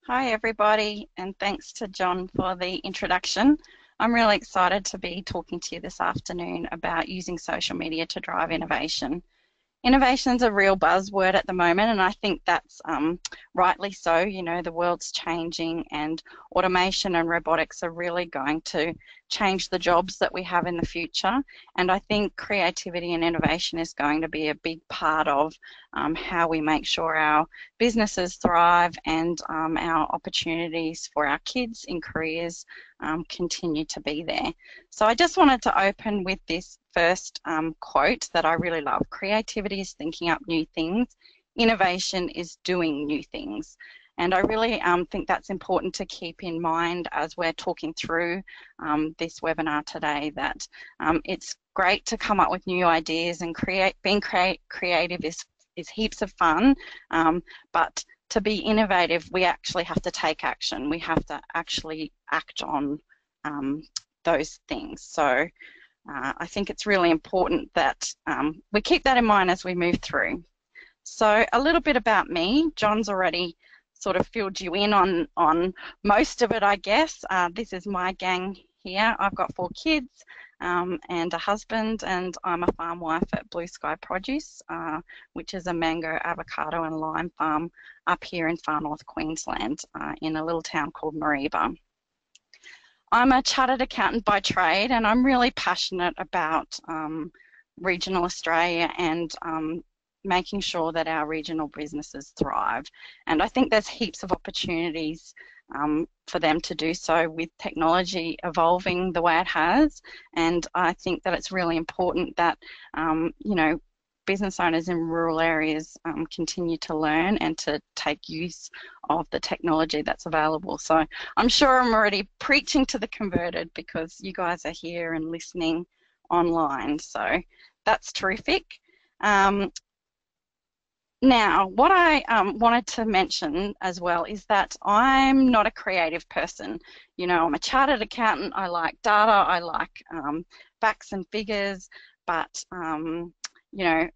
Hi everybody, and thanks to John for the introduction. I'm really excited to be talking to you this afternoon about using social media to drive innovation. Innovation's a real buzzword at the moment, and I think that's rightly so. You know, the world's changing, and automation and robotics are really going to change the jobs that we have in the future. And I think creativity and innovation is going to be a big part of how we make sure our businesses thrive and our opportunities for our kids in careers continue to be there. So I just wanted to open with this first quote that I really love. Creativity is thinking up new things. Innovation is doing new things. And I really think that's important to keep in mind as we're talking through this webinar today, that it's great to come up with new ideas, and being creative is heaps of fun, but to be innovative, we actually have to take action. We have to actually act on those things. So I think it's really important that we keep that in mind as we move through. So a little bit about me. John's already sort of filled you in on most of it, I guess. This is my gang here. I've got 4 kids and a husband, and I'm a farm wife at Blue Sky Produce, which is a mango, avocado and lime farm up here in far north Queensland in a little town called Mareeba. I'm a chartered accountant by trade, and I'm really passionate about regional Australia and making sure that our regional businesses thrive. And I think there's heaps of opportunities for them to do so with technology evolving the way it has. And I think that it's really important that, you know, business owners in rural areas continue to learn and to take use of the technology that's available. So I'm sure I'm already preaching to the converted because you guys are here and listening online. So that's terrific. Now, what I wanted to mention as well is that I'm not a creative person. You know, I'm a chartered accountant. I like data. I like facts and figures, but you know,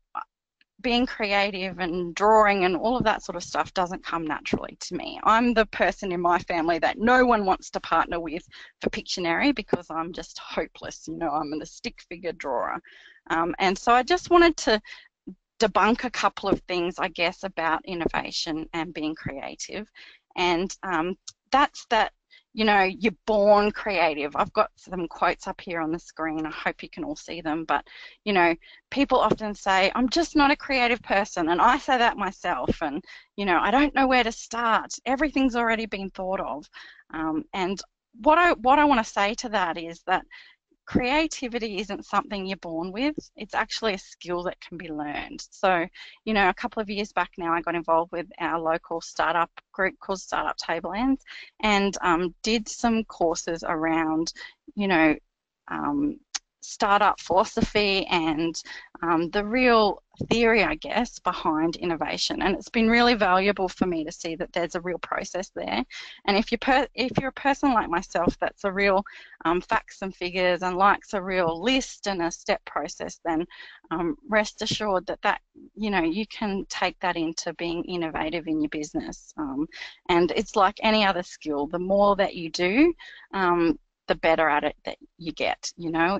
being creative and drawing and all of that sort of stuff doesn't come naturally to me. I'm the person in my family that no one wants to partner with for Pictionary because I'm just hopeless. You know, I'm the stick figure drawer. And so I just wanted to debunk a couple of things, I guess, about innovation and being creative. And that's that, you know, you're born creative. I've got some quotes up here on the screen. I hope you can all see them. But, you know, people often say, I'm just not a creative person. And I say that myself. And, you know, I don't know where to start. Everything's already been thought of. And what I want to say to that is that creativity isn't something you're born with. It's actually a skill that can be learned. So, you know, a couple of years back now, I got involved with our local startup group called Startup Tablelands and did some courses around, you know, startup philosophy and the real theory, I guess, behind innovation. And it's been really valuable for me to see that there's a real process there. And if you're a person like myself that's a real facts and figures and likes a real list and a step process, then rest assured that you know, you can take that into being innovative in your business. And it's like any other skill. The more that you do, the better at it that you get. You know,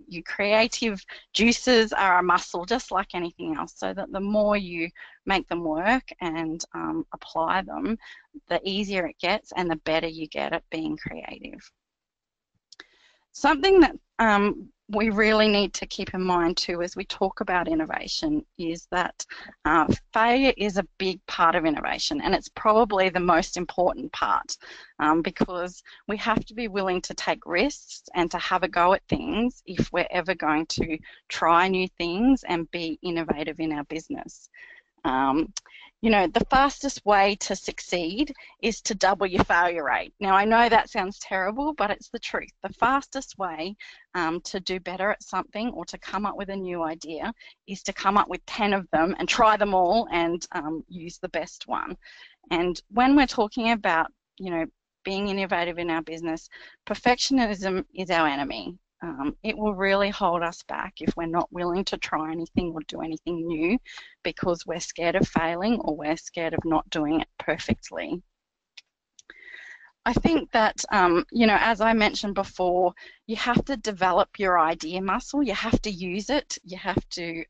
your creative juices are a muscle just like anything else, so that the more you make them work and apply them, the easier it gets and the better you get at being creative. Something that we really need to keep in mind too as we talk about innovation is that failure is a big part of innovation, and it's probably the most important part because we have to be willing to take risks and to have a go at things if we're ever going to try new things and be innovative in our business. You know, the fastest way to succeed is to double your failure rate. Now, I know that sounds terrible, but it's the truth. The fastest way to do better at something or to come up with a new idea is to come up with 10 of them and try them all and use the best one. And when we're talking about, you know, being innovative in our business, perfectionism is our enemy. It will really hold us back if we're not willing to try anything or do anything new because we're scared of failing or we're scared of not doing it perfectly. I think that, as I mentioned before, you have to develop your idea muscle. You have to use it. You have to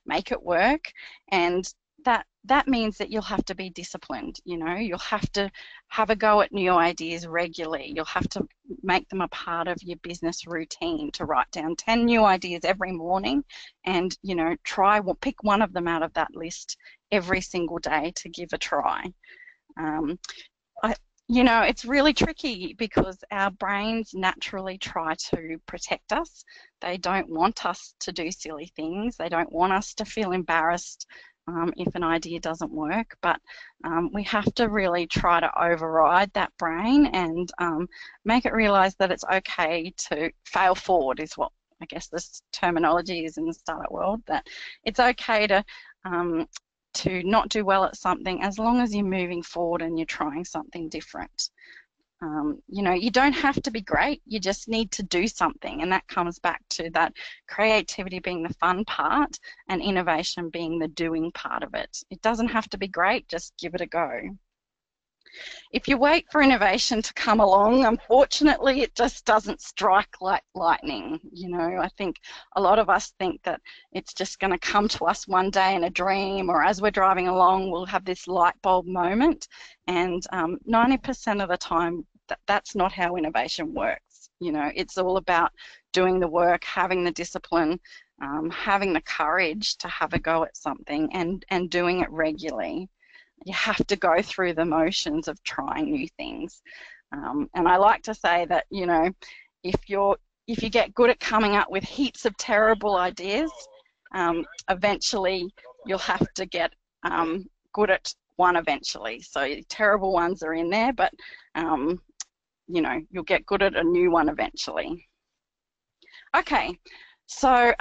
make it work. And that means that you'll have to be disciplined. You'll have to have a go at new ideas regularly. You'll have to make them a part of your business routine, to write down 10 new ideas every morning and, pick one of them out of that list every single day to give a try. It's really tricky because our brains naturally try to protect us. They don't want us to do silly things. They don't want us to feel embarrassed if an idea doesn't work. But we have to really try to override that brain and make it realize that it's okay to fail forward, is what I guess this terminology is in the startup world, that it's okay to not do well at something as long as you're moving forward and you're trying something different. You don't have to be great, you just need to do something, and that comes back to that creativity being the fun part and innovation being the doing part of it. It doesn't have to be great, just give it a go. If you wait for innovation to come along, unfortunately, it just doesn't strike like lightning. I think a lot of us think that it's just going to come to us one day in a dream, or as we're driving along, we'll have this light bulb moment. And 90% of the time, that's not how innovation works. It's all about doing the work, having the discipline, having the courage to have a go at something and doing it regularly. You have to go through the motions of trying new things. And I like to say that, if you get good at coming up with heaps of terrible ideas, eventually you'll have to get good at one eventually. So terrible ones are in there, but, you'll get good at a new one eventually. Okay, so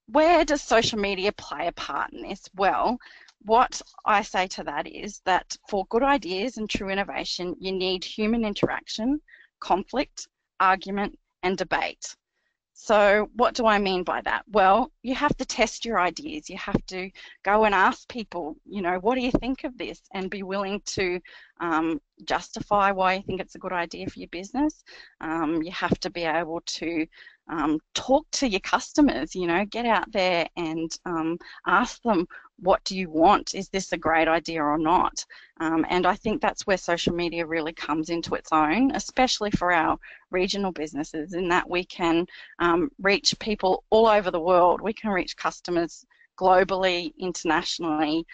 where does social media play a part in this? Well, what I say to that is that for good ideas and true innovation, you need human interaction, conflict, argument, and debate. So what do I mean by that? Well, you have to test your ideas. You have to go and ask people, what do you think of this? And be willing to justify why you think it's a good idea for your business. You have to be able to talk to your customers, get out there and ask them, what do you want? Is this a great idea or not? And I think that's where social media really comes into its own, especially for our regional businesses, in that we can reach people all over the world. We can reach customers globally, internationally,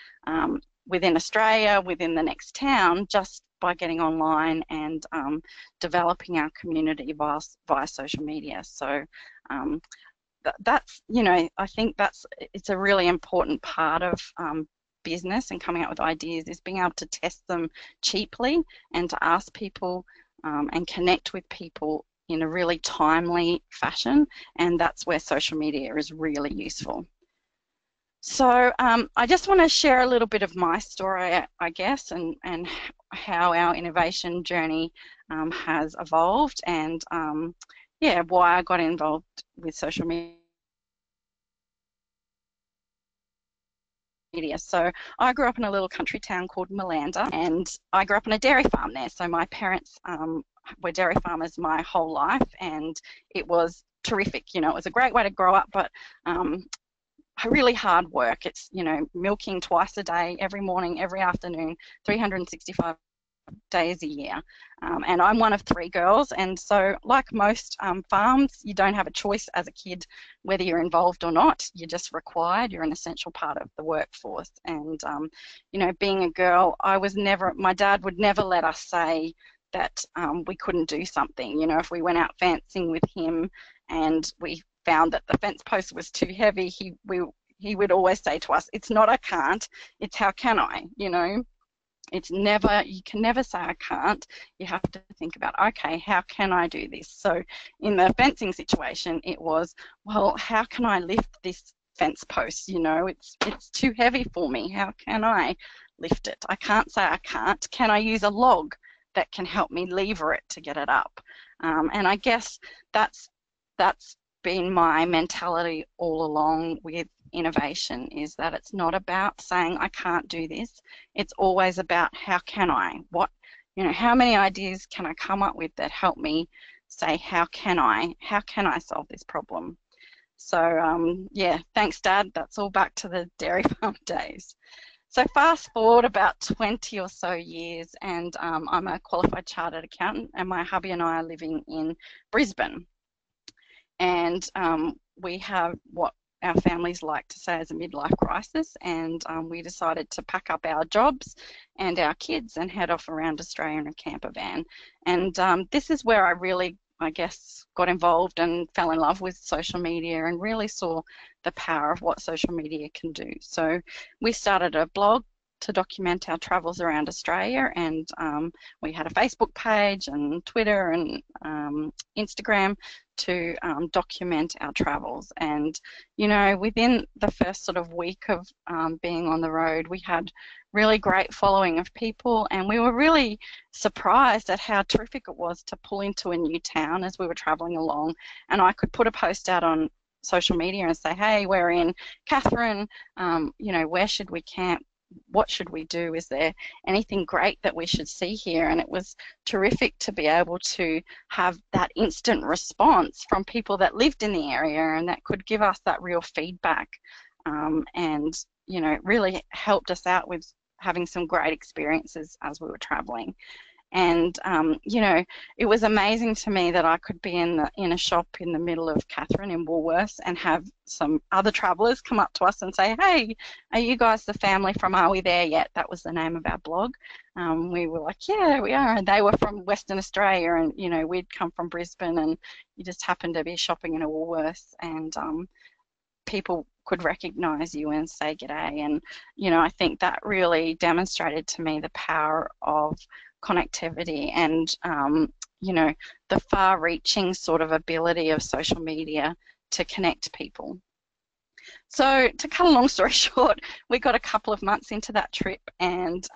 within Australia, within the next town, just by getting online and developing our community via social media. So that's, I think it's a really important part of business and coming up with ideas, is being able to test them cheaply and to ask people and connect with people in a really timely fashion, and that's where social media is really useful. So I just want to share a little bit of my story, I guess, and how our innovation journey has evolved, and why I got involved with social media. So I grew up in a little country town called Malanda, and I grew up on a dairy farm there. So my parents were dairy farmers my whole life, and it was terrific. It was a great way to grow up, but really hard work. It's, milking twice a day, every morning, every afternoon, 365 days a year. And I'm one of 3 girls, and so like most farms, you don't have a choice as a kid whether you're involved or not. You're just required. You're an essential part of the workforce. And being a girl, my dad would never let us say that we couldn't do something. If we went out fencing with him and we found that the fence post was too heavy, he would always say to us, it's not I can't, it's how can I, It's never, you can never say I can't. You have to think about, okay, how can I do this? So in the fencing situation, it was, well, how can I lift this fence post? It's too heavy for me. How can I lift it? I can't say I can't. Can I use a log that can help me lever it to get it up? And I guess that's been my mentality all along with innovation, is that it's not about saying I can't do this. It's always about how can I? What You know, how many ideas can I come up with that help me say, how can I solve this problem? So yeah, thanks Dad. That's all back to the dairy farm days. So fast forward about 20 or so years, and I'm a qualified chartered accountant, and my hubby and I are living in Brisbane. And we have what our families like to say as a midlife crisis, and we decided to pack up our jobs and our kids and head off around Australia in a camper van. And this is where I really, I guess, got involved and fell in love with social media and really saw the power of what social media can do. So we started a blog to document our travels around Australia, and we had a Facebook page and Twitter and Instagram to document our travels. And you know, within the first sort of week of being on the road, we had really great following of people, and we were really surprised at how terrific it was to pull into a new town as we were traveling along, and I could put a post out on social media and say, hey, we're in Katherine, you know, where should we camp? What should we do? Is there anything great that we should see here? And it was terrific to be able to have that instant response from people that lived in the area and that could give us that real feedback, and you know, really helped us out with having some great experiences as we were traveling. And you know, it was amazing to me that I could be in a shop in the middle of Katherine in Woolworths and have some other travellers come up to us and say, hey, are you guys the family from Are We There Yet? That was the name of our blog. We were like, yeah, we are. And they were from Western Australia, and you know, we'd come from Brisbane, and you just happened to be shopping in a Woolworths, and people could recognise you and say g'day. And you know, I think that really demonstrated to me the power of connectivity and you know, the far-reaching sort of ability of social media to connect people. So to cut a long story short, we got a couple of months into that trip, and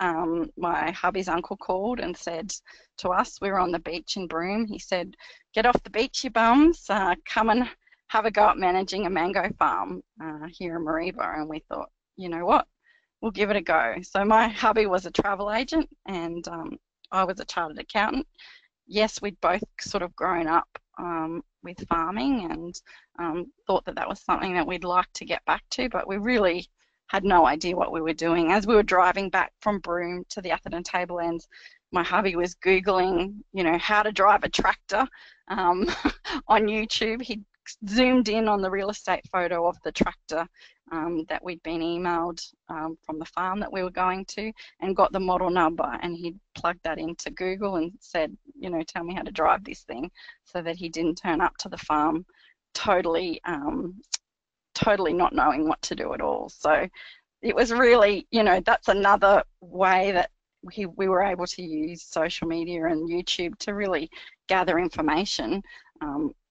my hubby's uncle called and said to us, we were on the beach in Broome, he said, get off the beach, you bums, come and have a go at managing a mango farm here in Mareeba. And we thought, you know what, we'll give it a go. So my hubby was a travel agent, and I was a chartered accountant. Yes, we'd both sort of grown up with farming, and thought that that was something that we'd like to get back to, but we really had no idea what we were doing. As we were driving back from Broome to the Atherton Tablelands, my hubby was Googling, you know, how to drive a tractor on YouTube. He'd zoomed in on the real estate photo of the tractor that we'd been emailed from the farm that we were going to, and got the model number, and he'd plugged that into Google and said, you know, tell me how to drive this thing, so that he didn't turn up to the farm totally not knowing what to do at all. So it was really, you know, that's another way that we were able to use social media and YouTube to really gather information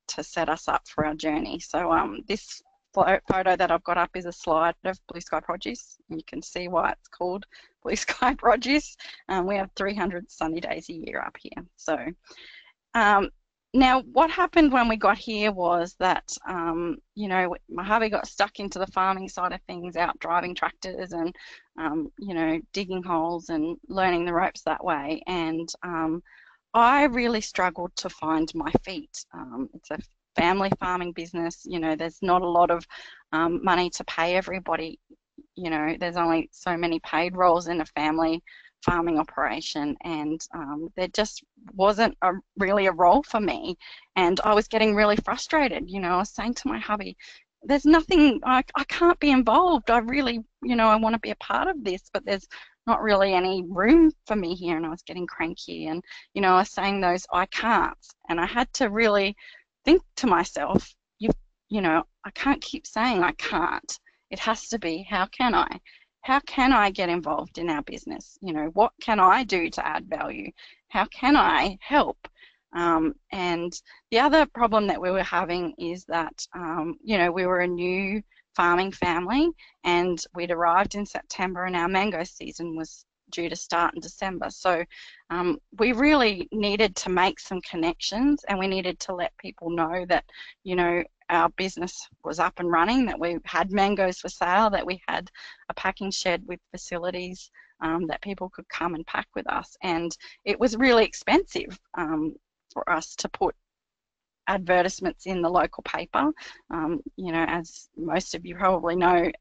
to set us up for our journey. So this photo that I've got up is a slide of blue sky produce, and you can see why it's called blue sky produce. We have 300 sunny days a year up here. So now what happened when we got here was that you know, my hubby got stuck into the farming side of things, out driving tractors and you know, digging holes and learning the ropes that way, and I really struggled to find my feet. It's a family farming business, you know, there's not a lot of money to pay everybody, you know, there's only so many paid roles in a family farming operation, and there just wasn't really a role for me, and I was getting really frustrated. You know, I was saying to my hubby, there's nothing, I can't be involved, I really, you know, I want to be a part of this, but there's not really any room for me here. And I was getting cranky, and you know, I was saying those I can't, and I had to really think to myself, you know, I can't keep saying I can't. It has to be, how can I? How can I get involved in our business? You know, what can I do to add value? How can I help? And the other problem that we were having is that, you know, we were a new farming family, and we'd arrived in September, and our mango season was due to start in December. So we really needed to make some connections, and we needed to let people know that, you know, our business was up and running, that we had mangoes for sale, that we had a packing shed with facilities that people could come and pack with us. And it was really expensive for us to put advertisements in the local paper. You know, as most of you probably know,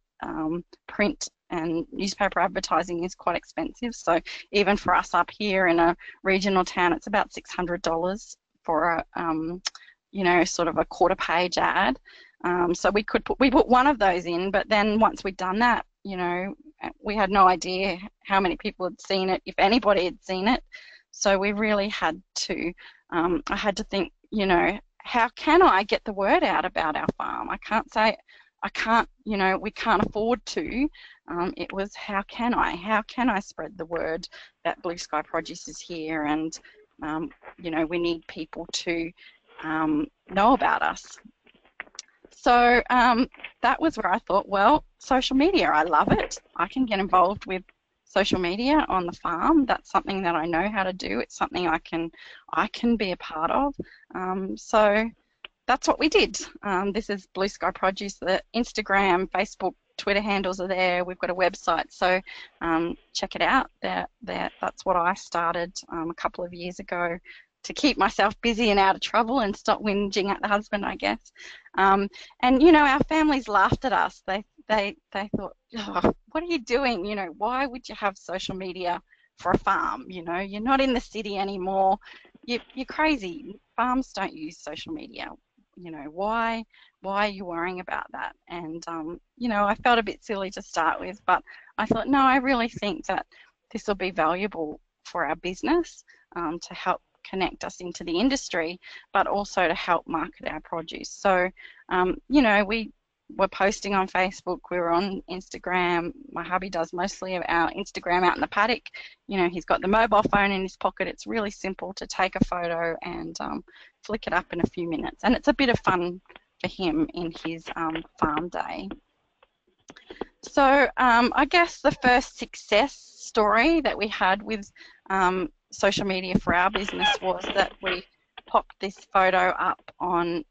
print and newspaper advertising is quite expensive. So even for us up here in a regional town, it's about $600 for a, you know, sort of a quarter-page ad. So we put one of those in, but then once we'd done that, you know, we had no idea how many people had seen it, if anybody had seen it. So we really had to, I had to think, you know, how can I get the word out about our farm? I can't say, I can't, you know, we can't afford to. It was how can I spread the word that Blue Sky Produce is here, and, you know, we need people to know about us. So that was where I thought, well, social media, I love it. I can get involved with social media on the farm. That's something that I know how to do. It's something I can be a part of. So that's what we did. This is Blue Sky Produce. The Instagram, Facebook, Twitter handles are there. We've got a website, so check it out. That's what I started a couple of years ago to keep myself busy and out of trouble and stop whinging at the husband, I guess. And you know, our families laughed at us. They thought, oh, what are you doing? You know, why would you have social media for a farm? You know, you're not in the city anymore. You're crazy. Farms don't use social media. You know, why are you worrying about that? And you know, I felt a bit silly to start with, but I thought, no, I really think that this will be valuable for our business to help connect us into the industry, but also to help market our produce. So, you know, we were posting on Facebook, we were on Instagram. My hubby does mostly of our Instagram out in the paddock. You know, he's got the mobile phone in his pocket. It's really simple to take a photo and flick it up in a few minutes. And it's a bit of fun for him in his farm day. So I guess the first success story that we had with social media for our business was that we popped this photo up on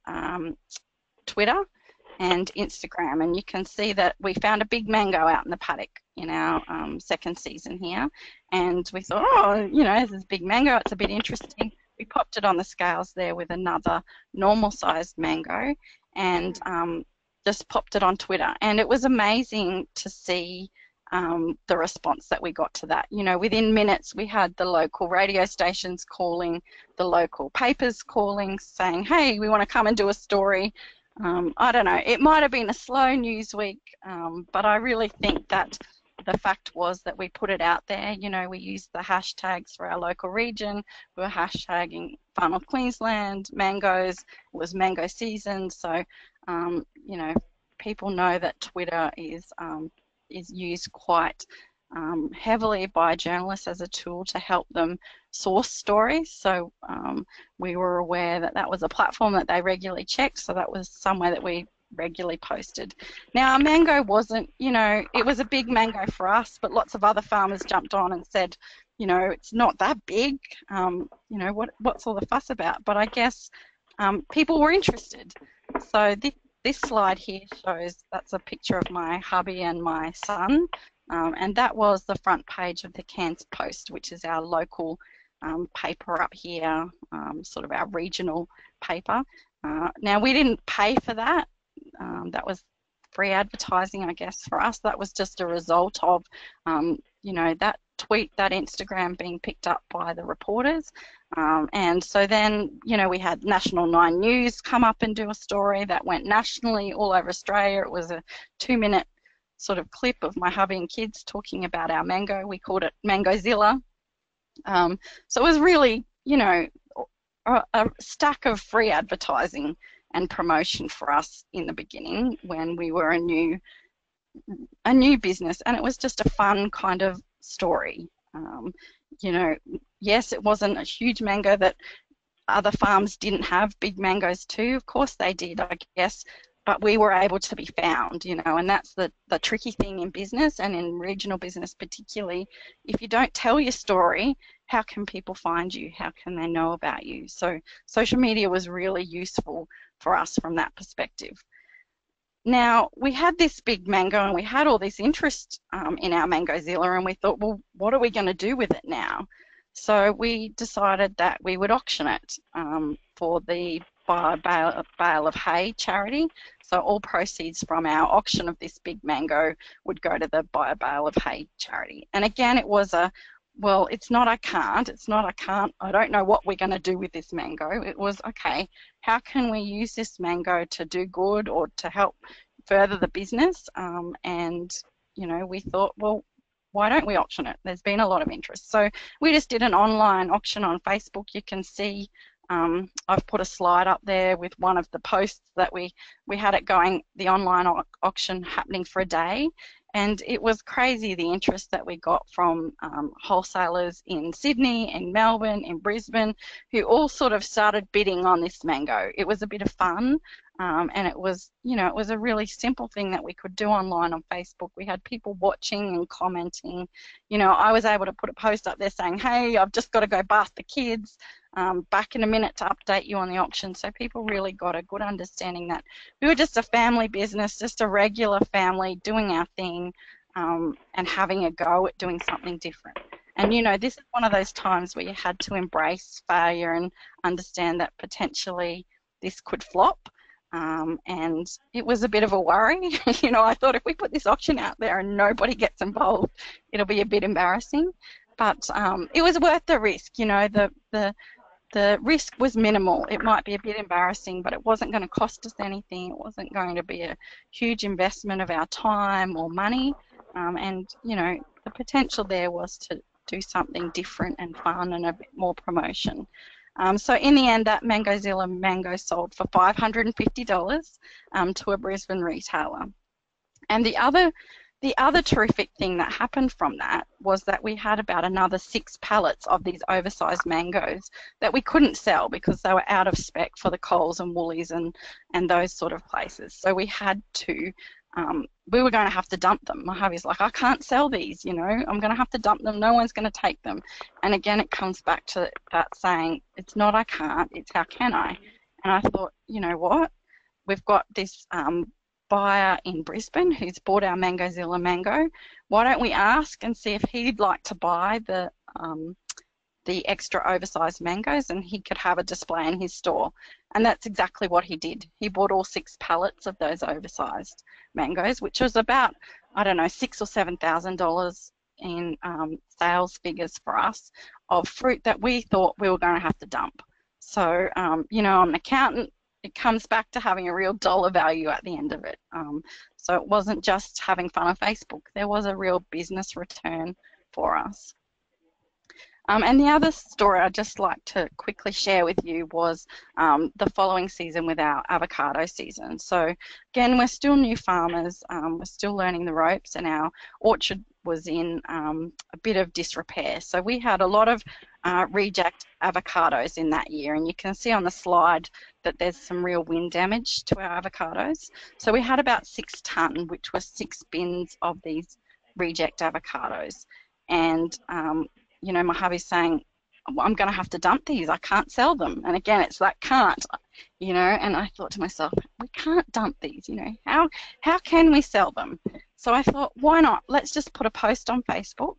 Twitter and Instagram, and you can see that we found a big mango out in the paddock in our second season here, and we thought, oh, you know, this is a big mango, it's a bit interesting. We popped it on the scales there with another normal sized mango, and just popped it on Twitter, and it was amazing to see the response that we got to that. You know, within minutes we had the local radio stations calling, the local papers calling, saying, hey, we want to come and do a story. I don't know, it might have been a slow news week, but I really think that the fact was that we put it out there. You know, we used the hashtags for our local region. We were hashtagging Farm of Queensland, mangoes, it was mango season, so you know, people know that Twitter is used quite heavily by journalists as a tool to help them source stories. So we were aware that that was a platform that they regularly checked, so that was somewhere that we regularly posted. Now, our mango wasn't, you know, it was a big mango for us, but lots of other farmers jumped on and said, you know, it's not that big, you know, what's all the fuss about? But I guess people were interested. So this slide here shows, that's a picture of my hubby and my son, and that was the front page of the Cairns Post, which is our local paper up here, sort of our regional paper. Now, we didn't pay for that. That was free advertising, I guess, for us. That was just a result of, you know, that tweet, that Instagram being picked up by the reporters. And so then, you know, we had National 9 News come up and do a story that went nationally all over Australia. It was a 2-minute sort of clip of my hubby and kids talking about our mango. We called it Mangozilla. So it was really, you know, a stack of free advertising and promotion for us in the beginning when we were a new business, and it was just a fun kind of story. You know, yes, it wasn't a huge mango that other farms didn't have big mangoes too. Of course they did, I guess, but we were able to be found, you know, and that's the tricky thing in business, and in regional business particularly. If you don't tell your story, how can people find you? How can they know about you? So social media was really useful for us from that perspective. Now, we had this big mango and we had all this interest in our Mangozilla, and we thought, well, what are we going to do with it now? So we decided that we would auction it for the Buy a Bale of Hay charity. So all proceeds from our auction of this big mango would go to the Buy a Bale of Hay charity. And again, it was well, it's not I can't, I don't know what we're going to do with this mango. It was, okay, how can we use this mango to do good or to help further the business? And, we thought, well, why don't we auction it? There's been a lot of interest. So we just did an online auction on Facebook. You can see I've put a slide up there with one of the posts that we had it going, the online auction happening for a day. And it was crazy, the interest that we got from wholesalers in Sydney, in Melbourne, in Brisbane, who all sort of started bidding on this mango. It was a bit of fun, and it was, it was a really simple thing that we could do online on Facebook. We had people watching and commenting. I was able to put a post up there saying, hey, I've just got to go bath the kids. Back in a minute to update you on the auction. So people really got a good understanding that we were just a family business, just a regular family doing our thing, and having a go at doing something different. And this is one of those times where you had to embrace failure and understand that potentially this could flop. And it was a bit of a worry. I thought if we put this auction out there and nobody gets involved, it'll be a bit embarrassing. But it was worth the risk. The risk was minimal. It might be a bit embarrassing, but it wasn't going to cost us anything. It wasn't going to be a huge investment of our time or money. And, the potential there was to do something different and fun and a bit more promotion. So in the end, that Mangozilla mango sold for $550 to a Brisbane retailer. And the other terrific thing that happened from that was that we had about another 6 pallets of these oversized mangoes that we couldn't sell because they were out of spec for the Coles and Woolies and those sort of places. So we had to, we were going to have to dump them. My hubby's like, I can't sell these, I'm going to have to dump them. No one's going to take them. And again, it comes back to that saying, it's not I can't, it's how can I? And I thought, you know what? We've got this buyer in Brisbane who's bought our Mangozilla mango. Why don't we ask and see if he'd like to buy the extra oversized mangoes and he could have a display in his store? And that's exactly what he did. He bought all 6 pallets of those oversized mangoes, which was about, I don't know, $6,000 or $7,000 in sales figures for us of fruit that we thought we were going to have to dump. So, I'm an accountant. It comes back to having a real dollar value at the end of it. So it wasn't just having fun on Facebook. There was a real business return for us. And the other story I'd just like to quickly share with you was the following season with our avocado season. So again, we're still new farmers. We're still learning the ropes, and our orchard was in a bit of disrepair. So we had a lot of reject avocados in that year, and you can see on the slide that there's some real wind damage to our avocados. So we had about 6 tonne, which was 6 bins of these reject avocados. And my hubby's saying, I'm going to have to dump these. I can't sell them. And again, it's that can't, and I thought to myself, we can't dump these, how can we sell them? So I thought, why not? Let's just put a post on Facebook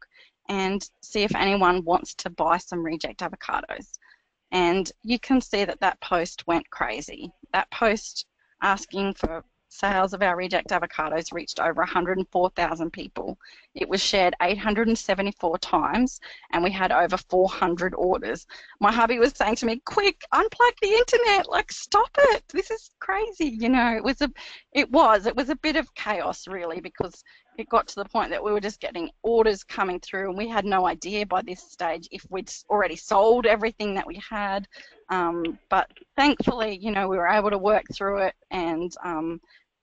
and see if anyone wants to buy some reject avocados. And you can see that that post went crazy. That post asking for sales of our reject avocados reached over 104,000 people. It was shared 874 times, and we had over 400 orders. My hubby was saying to me, quick, unplug the internet, like stop it, this is crazy. It was a bit of chaos really, because it got to the point that we were just getting orders coming through, and we had no idea by this stage if we'd already sold everything that we had. But thankfully, we were able to work through it, and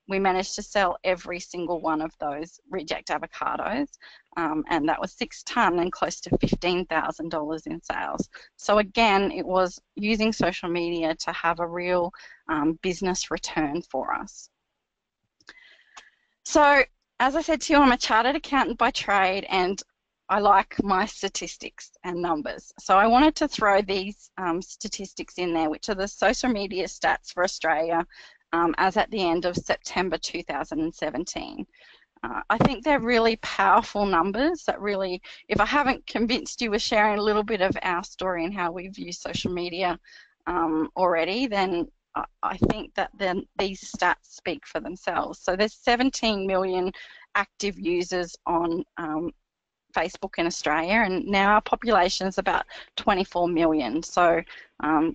we managed to sell every single one of those reject avocados, and that was 6 tonne and close to $15,000 in sales. So again, it was using social media to have a real business return for us. So as I said to you, I'm a chartered accountant by trade, and I like my statistics and numbers. So I wanted to throw these statistics in there, which are the social media stats for Australia as at the end of September 2017. I think they're really powerful numbers that really, if I haven't convinced you with sharing a little bit of our story and how we've used social media already, then I think that then these stats speak for themselves. So there's 17 million active users on Facebook in Australia, and now our population is about 24 million. So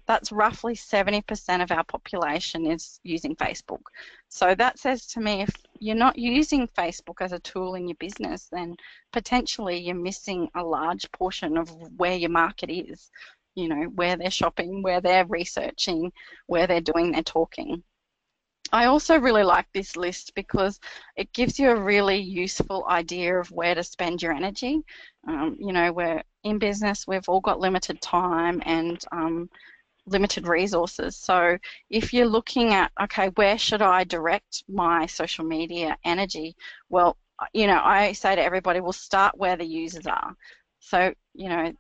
that's roughly 70% of our population is using Facebook. So that says to me, if you're not using Facebook as a tool in your business, then potentially you're missing a large portion of where your market is, you know, where they're shopping, where they're researching, where they're doing their talking. I also really like this list because it gives you a really useful idea of where to spend your energy. You know, we're in business, we've all got limited time and limited resources. So if you're looking at, okay, where should I direct my social media energy? Well, you know, I say to everybody, we'll start where the users are. So, you know,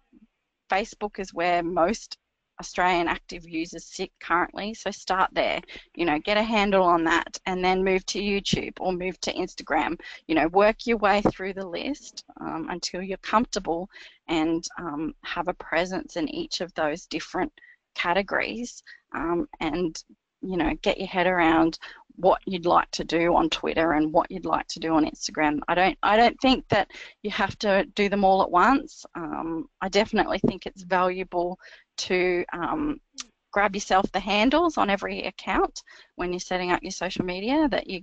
Facebook is where most Australian active users sit currently, so start there, you know, get a handle on that and then move to YouTube or move to Instagram, you know, work your way through the list until you're comfortable and have a presence in each of those different categories and, you know, get your head around what you'd like to do on Twitter and what you'd like to do on Instagram. I don't think that you have to do them all at once. I definitely think it's valuable to grab yourself the handles on every account when you're setting up your social media, that you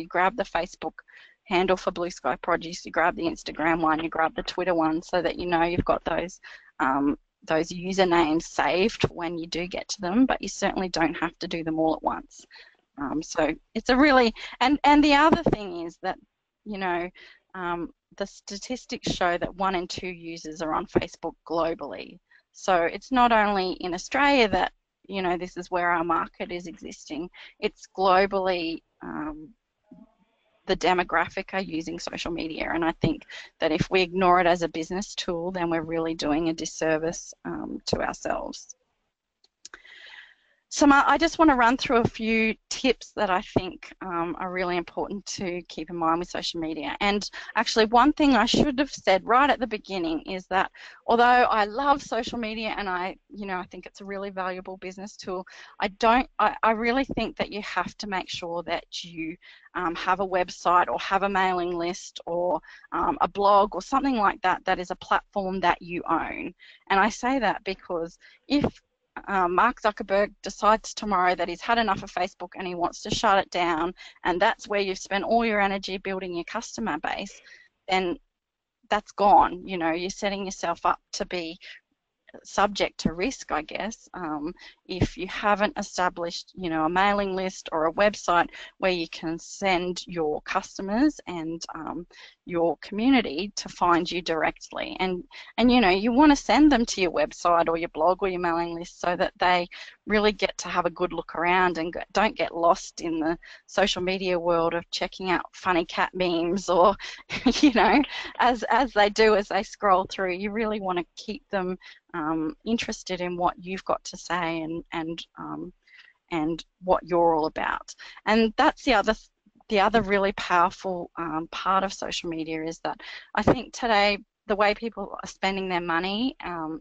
grab the Facebook handle for Blue Sky Produce, you grab the Instagram one, you grab the Twitter one, so that you know you've got those usernames saved when you do get to them, but you certainly don't have to do them all at once. So it's a really, and the other thing is that, you know, the statistics show that 1 in 2 users are on Facebook globally. So it's not only in Australia that, you know, this is where our market is existing, it's globally the demographic are using social media, and I think that if we ignore it as a business tool, then we're really doing a disservice to ourselves. So I just want to run through a few tips that I think are really important to keep in mind with social media. And actually, one thing I should have said right at the beginning is that although I love social media and I think it's a really valuable business tool, I really think that you have to make sure that you have a website or have a mailing list or a blog or something like that that is a platform that you own. And I say that because if Mark Zuckerberg decides tomorrow that he's had enough of Facebook and he wants to shut it down, and that's where you've spent all your energy building your customer base, then that's gone. You know, you're setting yourself up to be subject to risk, I guess, if you haven't established, you know, a mailing list or a website where you can send your customers and your community to find you directly. And you know, you want to send them to your website or your blog or your mailing list so that they really get to have a good look around and don't get lost in the social media world of checking out funny cat memes or, you know, as they do as they scroll through. You really want to keep them interested in what you've got to say and what you're all about. And that's the other really powerful part of social media, is that I think today the way people are spending their money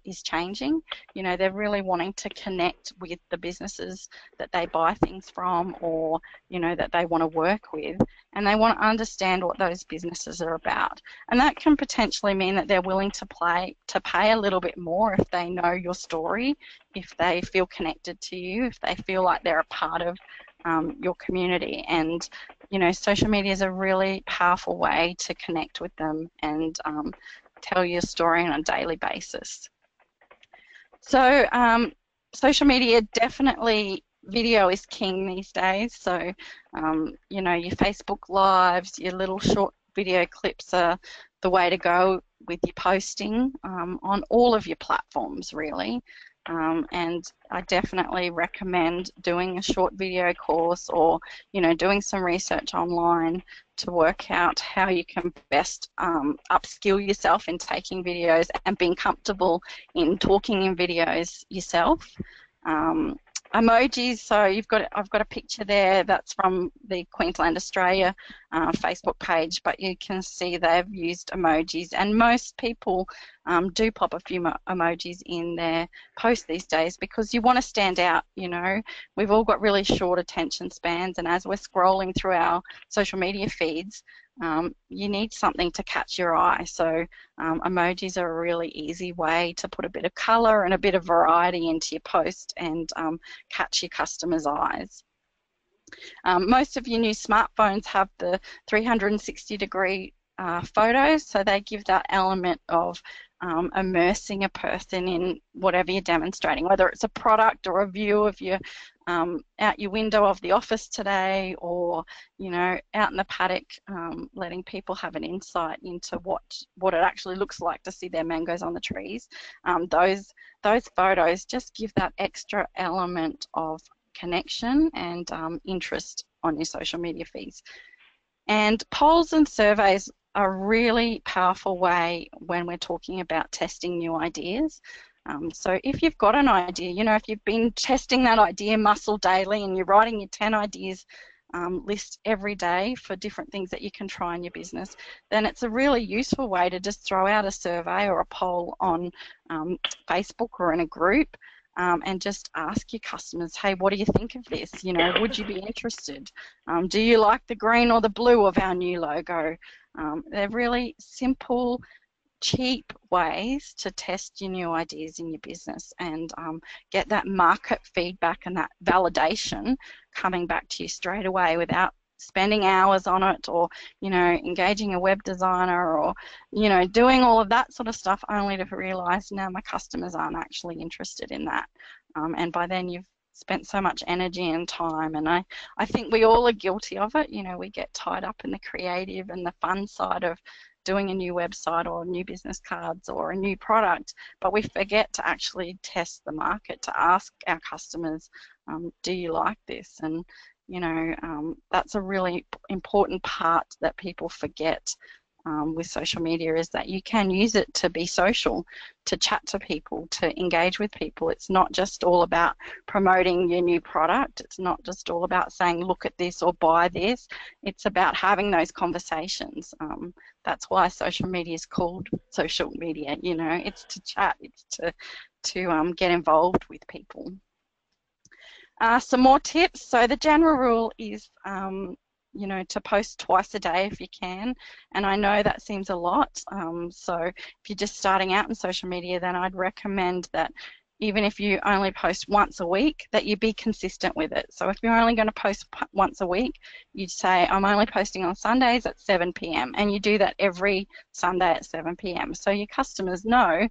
is changing. You know, they're really wanting to connect with the businesses that they buy things from, or, you know, that they want to work with, and they want to understand what those businesses are about. And that can potentially mean that they're willing to pay a little bit more if they know your story, if they feel connected to you, if they feel like they're a part of your community. And, you know, social media is a really powerful way to connect with them and tell your story on a daily basis. So social media, definitely video is king these days. So you know, your Facebook lives, your little short video clips are the way to go with your posting on all of your platforms, really. And I definitely recommend doing a short video course, or, you know, doing some research online to work out how you can best upskill yourself in taking videos and being comfortable in talking in videos yourself. Emojis, so I've got a picture there that's from the Queensland Australia Facebook page, but you can see they've used emojis, and most people do pop a few emojis in their posts these days because you want to stand out. You know, we've all got really short attention spans, and as we're scrolling through our social media feeds, you need something to catch your eye. So emojis are a really easy way to put a bit of colour and a bit of variety into your post and catch your customers' eyes. Most of your new smartphones have the 360-degree photos, so they give that element of immersing a person in whatever you're demonstrating, whether it's a product or a view of your out your window of the office today, or out in the paddock, letting people have an insight into what it actually looks like to see their mangoes on the trees. Those photos just give that extra element of connection and interest on your social media feeds. And polls and surveys are a really powerful way when we're talking about testing new ideas. So if you've got an idea, if you've been testing that idea muscle daily and you're writing your 10 ideas list every day for different things that you can try in your business, then it's a really useful way to just throw out a survey or a poll on Facebook or in a group and just ask your customers, hey, what do you think of this? Would you be interested? Do you like the green or the blue of our new logo? They're really simple, cheap ways to test your new ideas in your business and get that market feedback and that validation coming back to you straight away without spending hours on it, or engaging a web designer, or doing all of that sort of stuff only to realize now my customers aren't actually interested in that, and by then you've spent so much energy and time. And I think we all are guilty of it. We get tied up in the creative and the fun side of doing a new website or new business cards or a new product, but we forget to actually test the market, to ask our customers, do you like this? And that's a really important part that people forget with social media, is that you can use it to be social, to chat to people, to engage with people. It's not just all about promoting your new product. It's not just all about saying, look at this or buy this. It's about having those conversations. That's why social media is called social media. It's to chat. It's to get involved with people. Some more tips. So the general rule is, to post twice a day if you can. And I know that seems a lot. So if you're just starting out in social media, then I'd recommend that even if you only post once a week, that you be consistent with it. So if you're only going to post once a week, you'd say, I'm only posting on Sundays at 7 p.m. And you do that every Sunday at 7 p.m. So your customers know,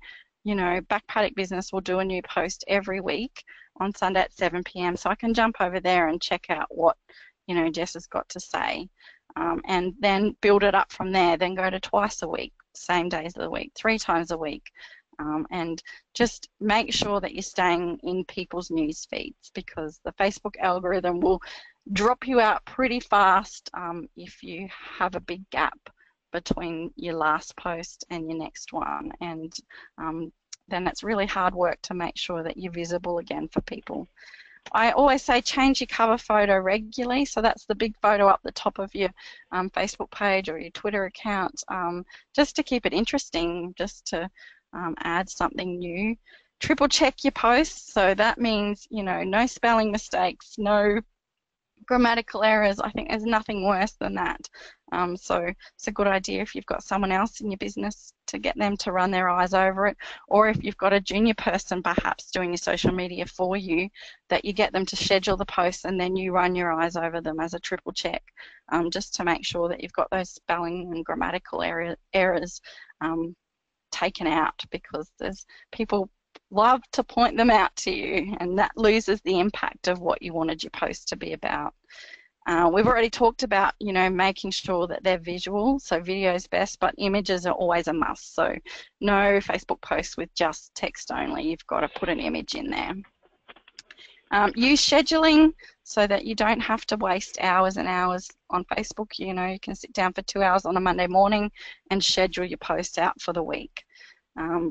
Back Paddock Business will do a new post every week on Sunday at 7 p.m. So I can jump over there and check out what, Jess has got to say, and then build it up from there. Then go to twice a week, same days of the week, 3 times a week, and just make sure that you're staying in people's news feeds, because the Facebook algorithm will drop you out pretty fast if you have a big gap between your last post and your next one, and then it's really hard work to make sure that you're visible again for people. I always say change your cover photo regularly, so that's the big photo up the top of your Facebook page or your Twitter account, just to keep it interesting, just to add something new. Triple check your posts, so that means no spelling mistakes, no grammatical errors. I think there's nothing worse than that. So it's a good idea if you've got someone else in your business to get them to run their eyes over it, or if you've got a junior person perhaps doing your social media for you, that you get them to schedule the posts and then you run your eyes over them as a triple check, just to make sure that you've got those spelling and grammatical errors taken out, because there's people love to point them out to you, and that loses the impact of what you wanted your post to be about. We've already talked about, making sure that they're visual, so video is best, but images are always a must. So no Facebook posts with just text only. You've got to put an image in there. Use scheduling so that you don't have to waste hours and hours on Facebook. You can sit down for 2 hours on a Monday morning and schedule your posts out for the week.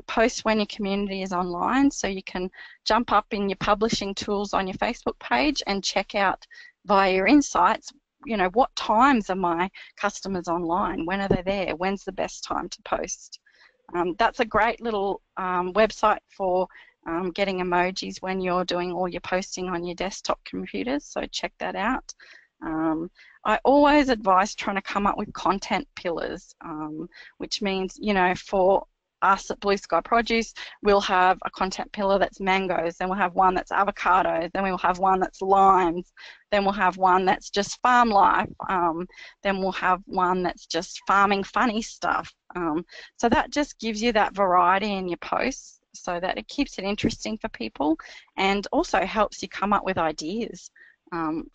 Post when your community is online, so you can jump up in your publishing tools on your Facebook page and check out via your insights, you know, what times are my customers online? When are they there? When's the best time to post? That's a great little website for getting emojis when you're doing all your posting on your desktop computers, so check that out. I always advise trying to come up with content pillars, which means, you know, for us at Blue Sky Produce, we'll have a content pillar that's mangoes, then we'll have one that's avocados, then we'll have one that's limes, then we'll have one that's just farm life, then we'll have one that's just farming funny stuff. So that just gives you that variety in your posts so that it keeps it interesting for people and also helps you come up with ideas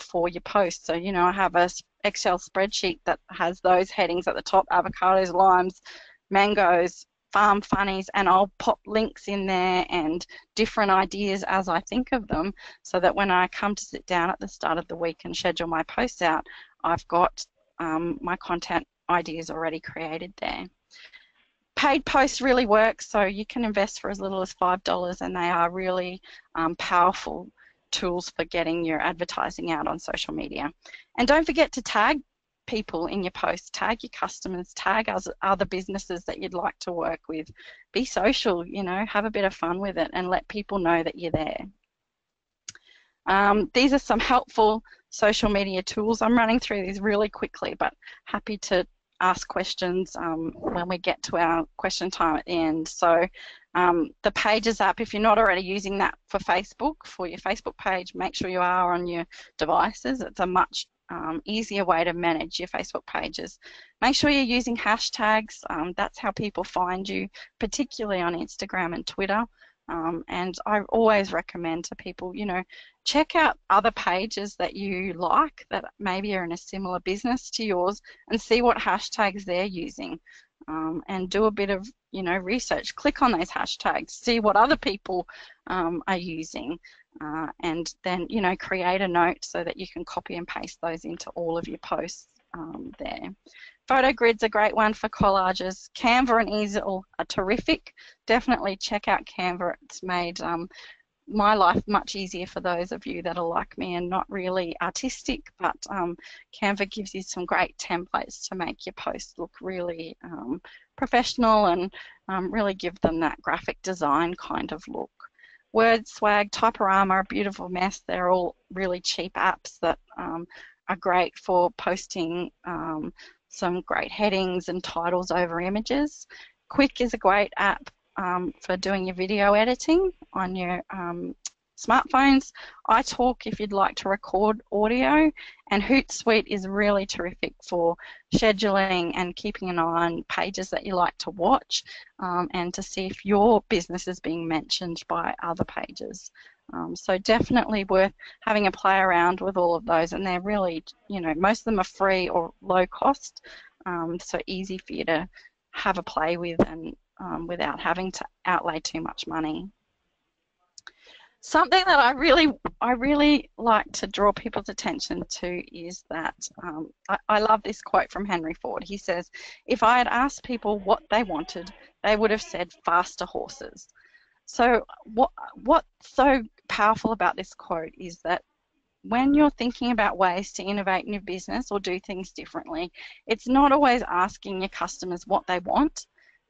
for your posts. So, you know, I have a Excel spreadsheet that has those headings at the top: avocados, limes, mangoes, farm funnies, and I'll pop links in there and different ideas as I think of them, so that when I come to sit down at the start of the week and schedule my posts out, I've got my content ideas already created there. Paid posts really work, so you can invest for as little as $5, and they are really powerful tools for getting your advertising out on social media. And don't forget to tag people in your posts, tag your customers, tag other businesses that you'd like to work with. Be social, you know, have a bit of fun with it and let people know that you're there. These are some helpful social media tools. I'm running through these really quickly, but happy to ask questions when we get to our question time at the end. So the Pages app, if you're not already using that for Facebook, for your Facebook page, make sure you are on your devices. It's a much easier way to manage your Facebook pages. Make sure you're using hashtags. That's how people find you, particularly on Instagram and Twitter. And I always recommend to people, you know, check out other pages that you like that maybe are in a similar business to yours and see what hashtags they're using, and do a bit of, you know, research. Click on those hashtags, see what other people are using, and then, you know, create a note so that you can copy and paste those into all of your posts there. Photo grid's a great one for collages. Canva and Easel are terrific. Definitely check out Canva. It's made my life much easier for those of you that are like me and not really artistic, but Canva gives you some great templates to make your posts look really professional and really give them that graphic design kind of look. Word, Swag, Typorama, A Beautiful Mess, they're all really cheap apps that are great for posting some great headings and titles over images. Quick is a great app for doing your video editing on your smartphones. iTalk if you'd like to record audio, and Hootsuite is really terrific for scheduling and keeping an eye on pages that you like to watch, and to see if your business is being mentioned by other pages. So definitely worth having a play around with all of those, and they're really, you know, most of them are free or low cost, so easy for you to have a play with and without having to outlay too much money. Something that I really like to draw people's attention to is that I love this quote from Henry Ford. He says, "If I had asked people what they wanted, they would have said faster horses." So what's so powerful about this quote is that when you're thinking about ways to innovate in your business or do things differently, it's not always asking your customers what they want,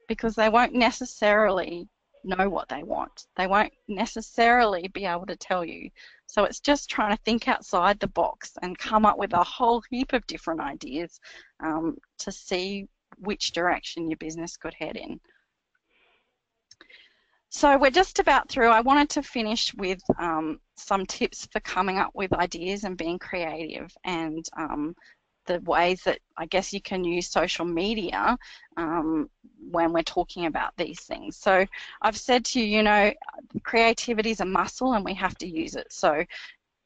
because they won't necessarily know what they want. They won't necessarily be able to tell you. So it's just trying to think outside the box and come up with a whole heap of different ideas to see which direction your business could head in. So we're just about through. I wanted to finish with some tips for coming up with ideas and being creative, and the ways that I guess you can use social media when we're talking about these things. So I've said to you, you know, creativity is a muscle and we have to use it. So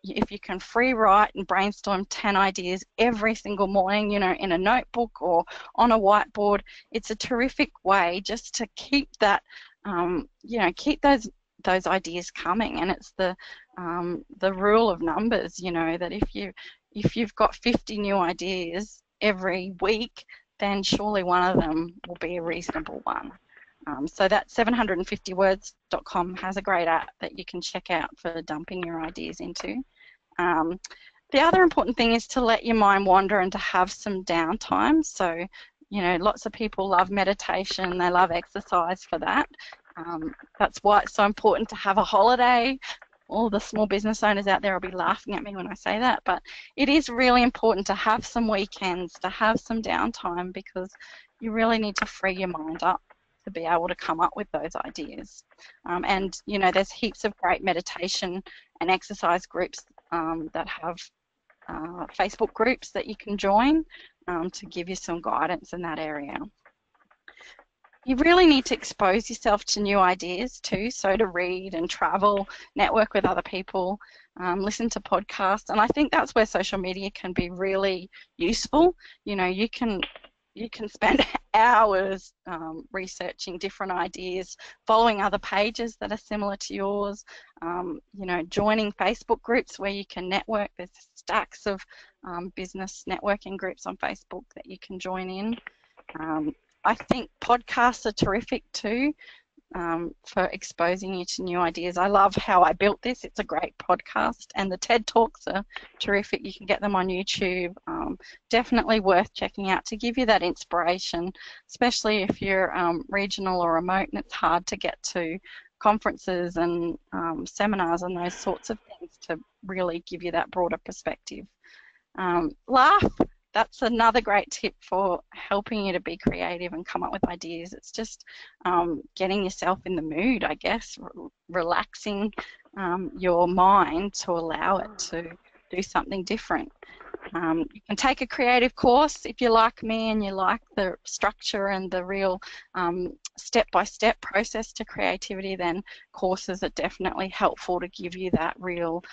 if you can free write and brainstorm 10 ideas every single morning, you know, in a notebook or on a whiteboard, it's a terrific way just to keep that, you know, keep those ideas coming. And it's the rule of numbers, you know, that if you've got 50 new ideas every week, then surely one of them will be a reasonable one. So that 750words.com has a great app that you can check out for dumping your ideas into. The other important thing is to let your mind wander and to have some downtime. So, you know, lots of people love meditation, they love exercise for that. That's why it's so important to have a holiday. All the small business owners out there will be laughing at me when I say that, but it is really important to have some weekends, to have some downtime, because you really need to free your mind up to be able to come up with those ideas. And, you know, there's heaps of great meditation and exercise groups that have Facebook groups that you can join to give you some guidance in that area. You really need to expose yourself to new ideas too, so to read and travel, network with other people, listen to podcasts, and I think that's where social media can be really useful. You know, you can spend hours researching different ideas, following other pages that are similar to yours, you know, joining Facebook groups where you can network. There's stacks of business networking groups on Facebook that you can join in. I think podcasts are terrific too for exposing you to new ideas. I love How I Built This. It's a great podcast, and the TED Talks are terrific. You can get them on YouTube. Definitely worth checking out to give you that inspiration, especially if you're regional or remote and it's hard to get to conferences and seminars and those sorts of things, to really give you that broader perspective. Laugh. That's another great tip for helping you to be creative and come up with ideas. It's just getting yourself in the mood, I guess, relaxing your mind to allow it to do something different. You can take a creative course if you're like me and you like the structure and the real step-by-step process to creativity. Then courses are definitely helpful to give you that real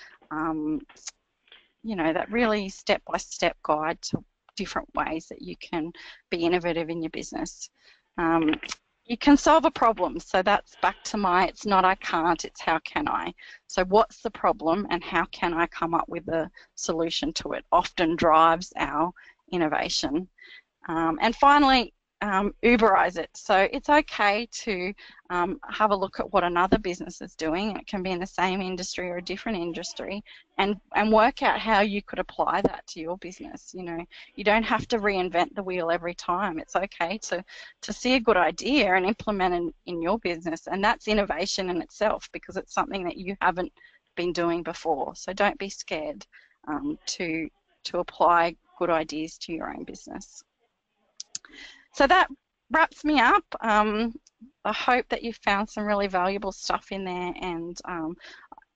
you know, that really step-by-step guide to different ways that you can be innovative in your business. You can solve a problem. So that's back to my, it's not I can't, it's how can I. So what's the problem and how can I come up with a solution to it often drives our innovation. And finally, Uberize it. So it's okay to have a look at what another business is doing. It can be in the same industry or a different industry, and work out how you could apply that to your business. You know, you don't have to reinvent the wheel every time. It's okay to see a good idea and implement it in your business, and that's innovation in itself, because it's something that you haven't been doing before. So don't be scared to apply good ideas to your own business. So that wraps me up. I hope that you found some really valuable stuff in there, and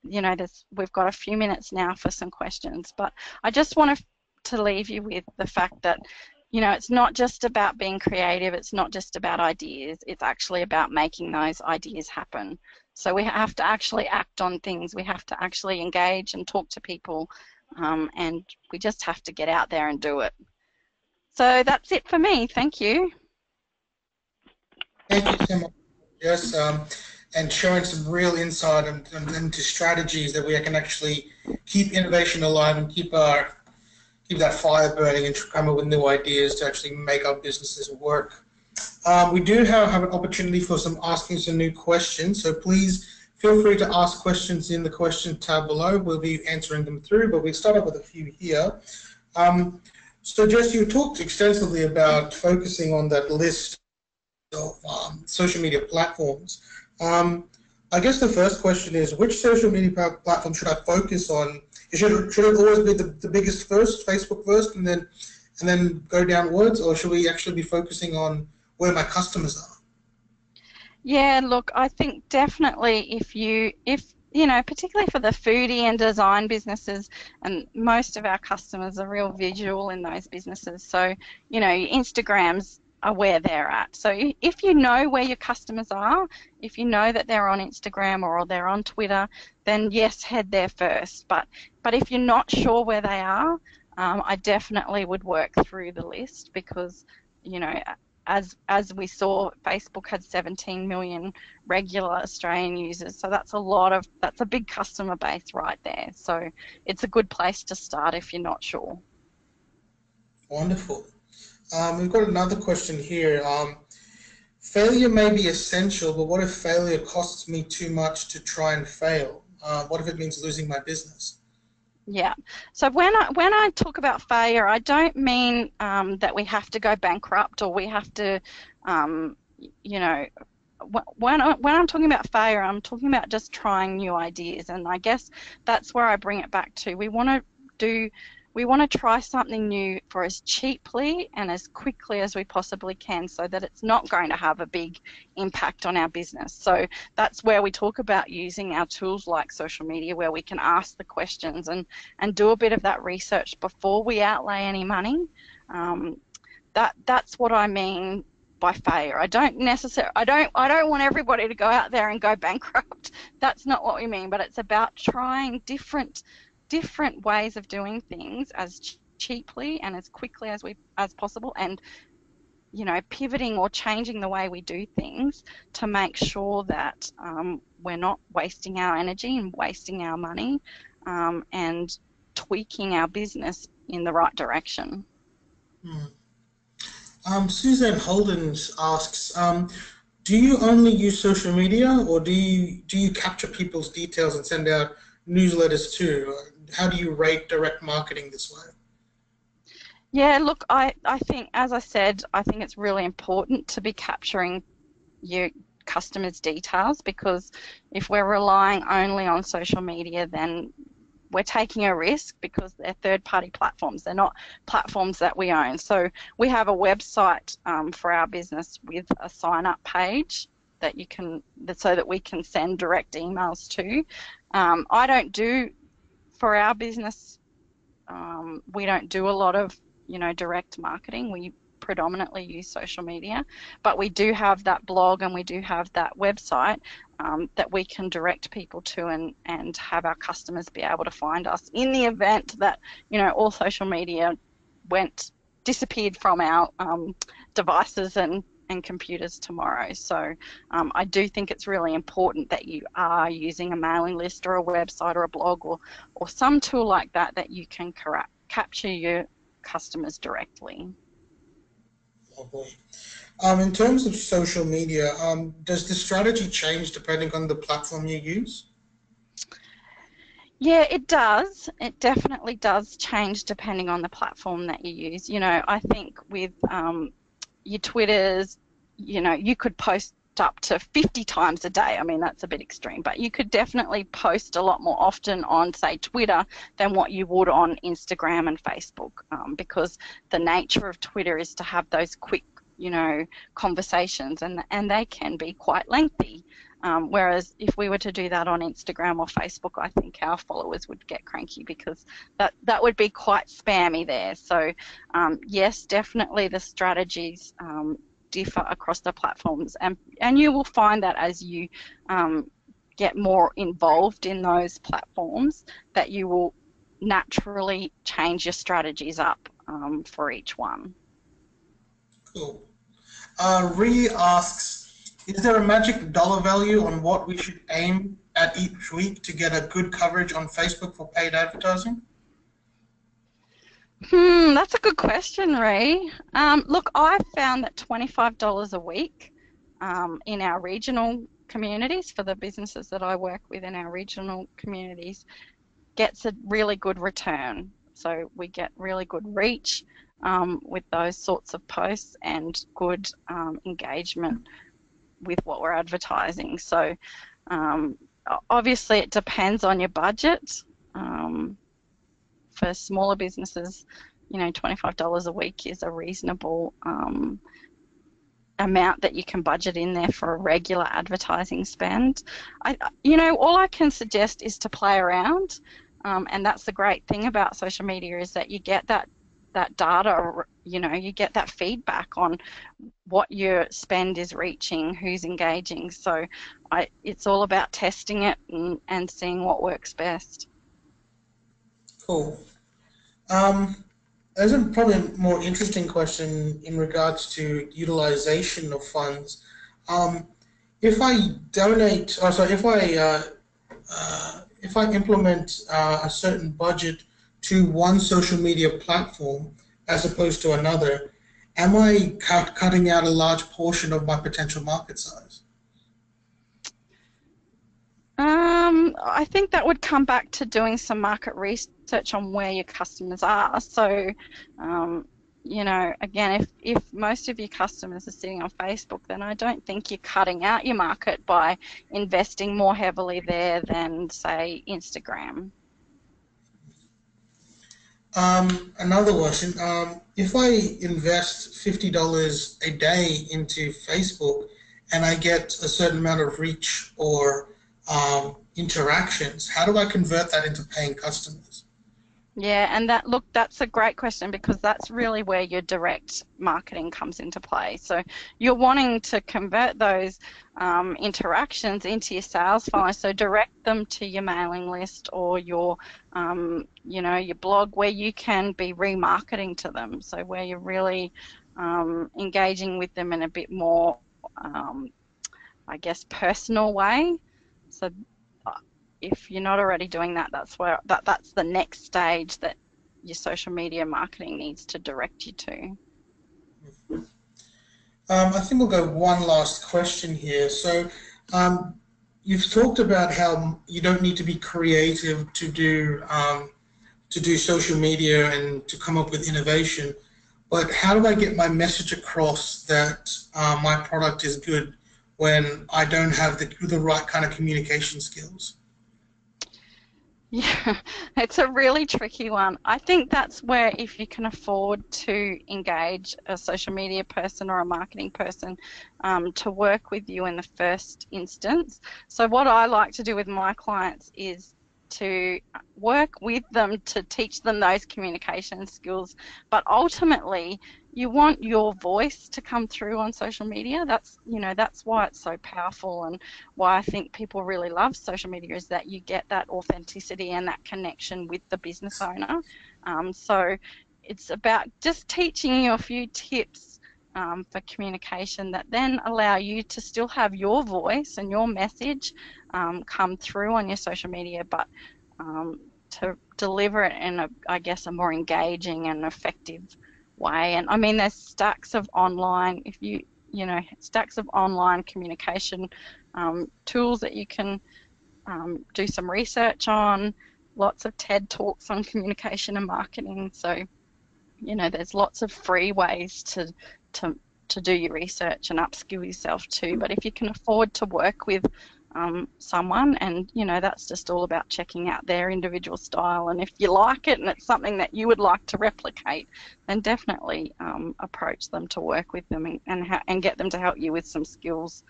you know, we've got a few minutes now for some questions, but I just want to leave you with the fact that, you know, it's not just about being creative, it's not just about ideas, it's actually about making those ideas happen. So we have to actually act on things, we have to actually engage and talk to people, and we just have to get out there and do it. So that's it for me. Thank you. Thank you so much, Jess, and showing some real insight into strategies that we can actually keep innovation alive and keep that fire burning and come up with new ideas to actually make our businesses work. We do have an opportunity for asking some new questions, so please feel free to ask questions in the question tab below. We'll be answering them through, but we'll start off with a few here. So Jess, you talked extensively about focusing on that list of social media platforms. I guess the first question is, which social media platform should I focus on? Should it always be the biggest first, Facebook first, and then go downwards, or should we actually be focusing on where my customers are? Yeah, look, I think definitely if you know, particularly for the foodie and design businesses, and most of our customers are real visual in those businesses. So, you know, your Instagrams are where they're at. So if you know where your customers are, if you know that they're on Instagram or they're on Twitter, then yes, head there first. But if you're not sure where they are, I definitely would work through the list, because, you know, as we saw, Facebook had 17 million regular Australian users, so that's a big customer base right there. So it's a good place to start if you're not sure. Wonderful. We've got another question here. failure may be essential, but what if failure costs me too much to try and fail? What if it means losing my business? Yeah. So when I talk about failure, I don't mean that we have to go bankrupt or we have to, um, you know, when I'm talking about failure, I'm talking about just trying new ideas, and I guess that's where I bring it back to. Do we want to try something new for as cheaply and as quickly as we possibly can, so that it's not going to have a big impact on our business. So that's where we talk about using our tools like social media, where we can ask the questions and do a bit of that research before we outlay any money. Um, that's what I mean by failure. I don't want everybody to go out there and go bankrupt. That's not what we mean, but it's about trying different ways of doing things as cheaply and as quickly as possible, and pivoting or changing the way we do things to make sure that we're not wasting our energy and wasting our money, and tweaking our business in the right direction. Hmm. Suzanne Holdens asks, do you only use social media, or do you capture people's details and send out newsletters too? How do you rate direct marketing this way? Yeah, look, I think, as I said, I think it's really important to be capturing your customers' details, because if we're relying only on social media, then we're taking a risk, because they're third-party platforms. They're not platforms that we own. So we have a website for our business with a sign-up page so that we can send direct emails to. I don't do, for our business, we don't do a lot of, direct marketing. We predominantly use social media, but we do have that blog and we do have that website that we can direct people to, and have our customers be able to find us in the event that, all social media disappeared from our devices and computers tomorrow. So I do think it's really important that you are using a mailing list or a website or a blog or some tool like that you can capture your customers directly. Lovely. In terms of social media, does the strategy change depending on the platform you use? Yeah, it does. It definitely does change depending on the platform that you use. I think with your Twitters, you could post up to 50 times a day. I mean, that's a bit extreme, but you could definitely post a lot more often on, say, Twitter than what you would on Instagram and Facebook, because the nature of Twitter is to have those quick, conversations, and they can be quite lengthy. Whereas if we were to do that on Instagram or Facebook, I think our followers would get cranky, because that would be quite spammy there. So yes, definitely the strategies differ across the platforms, and you will find that as you get more involved in those platforms, that you will naturally change your strategies up for each one. Cool. Ree asks, is there a magic dollar value on what we should aim at each week to get a good coverage on Facebook for paid advertising? That's a good question, Ray. Look, I've found that $25 a week in our regional communities, for the businesses that I work with in our regional communities, gets a really good return. So we get really good reach with those sorts of posts, and good engagement with what we're advertising. So obviously it depends on your budget. For smaller businesses, $25 a week is a reasonable amount that you can budget in there for a regular advertising spend. All I can suggest is to play around, and that's the great thing about social media, is that you get that data, you get that feedback on what your spend is reaching, who's engaging. So it's all about testing it and seeing what works best. Cool. There's probably a more interesting question in regards to utilization of funds. If I donate, or sorry, if I implement a certain budget to one social media platform as opposed to another, am I cutting out a large portion of my potential market size? I think that would come back to doing some market research on where your customers are. So, um, again, if most of your customers are sitting on Facebook, then I don't think you're cutting out your market by investing more heavily there than, say, Instagram. Another question. If I invest $50 a day into Facebook and I get a certain amount of reach or interactions, how do I convert that into paying customers? Yeah, and that's a great question because that's really where your direct marketing comes into play. So you're wanting to convert those interactions into your sales funnel. So direct them to your mailing list or your blog where you can be remarketing to them. So where you're really engaging with them in a bit more, I guess, personal way. So if you're not already doing that, that's the next stage that your social media marketing needs to direct you to. I think we'll go one last question here. So you've talked about how you don't need to be creative to do social media and to come up with innovation. But how do I get my message across that my product is good when I don't have the right kind of communication skills? Yeah, it's a really tricky one. I think that's where if you can afford to engage a social media person or a marketing person to work with you in the first instance. So what I like to do with my clients is to work with them to teach them those communication skills, but ultimately you want your voice to come through on social media. That's why it's so powerful and why I think people really love social media is that you get that authenticity and that connection with the business owner. So it's about just teaching you a few tips for communication that then allow you to still have your voice and your message come through on your social media, but to deliver it in I guess, a more engaging and effective way. And I mean, there's stacks of online, stacks of online communication tools that you can do some research on, lots of TED Talks on communication and marketing. So, there's lots of free ways to, to do your research and upskill yourself too. But if you can afford to work with someone and, that's just all about checking out their individual style. And if you like it and it's something that you would like to replicate, then definitely approach them to work with them and get them to help you with some skills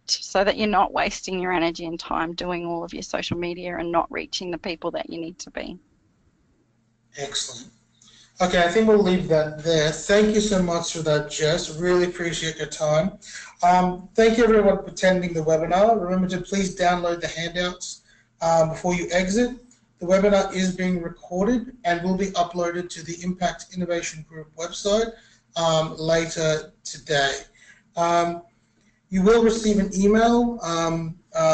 so that you're not wasting your energy and time doing all of your social media and not reaching the people that you need to be. Excellent. Okay, I think we'll leave that there. Thank you so much for that, Jess. Really appreciate your time. Thank you everyone for attending the webinar. Remember to please download the handouts before you exit. The webinar is being recorded and will be uploaded to the Impact Innovation Group website later today. You will receive an email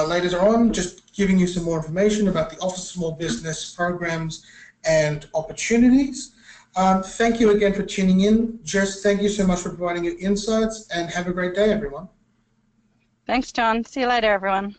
later on just giving you some more information about the Office of Small Business programs and opportunities. Thank you again for tuning in. Jess, thank you so much for providing your insights and have a great day, everyone. Thanks, John. See you later, everyone.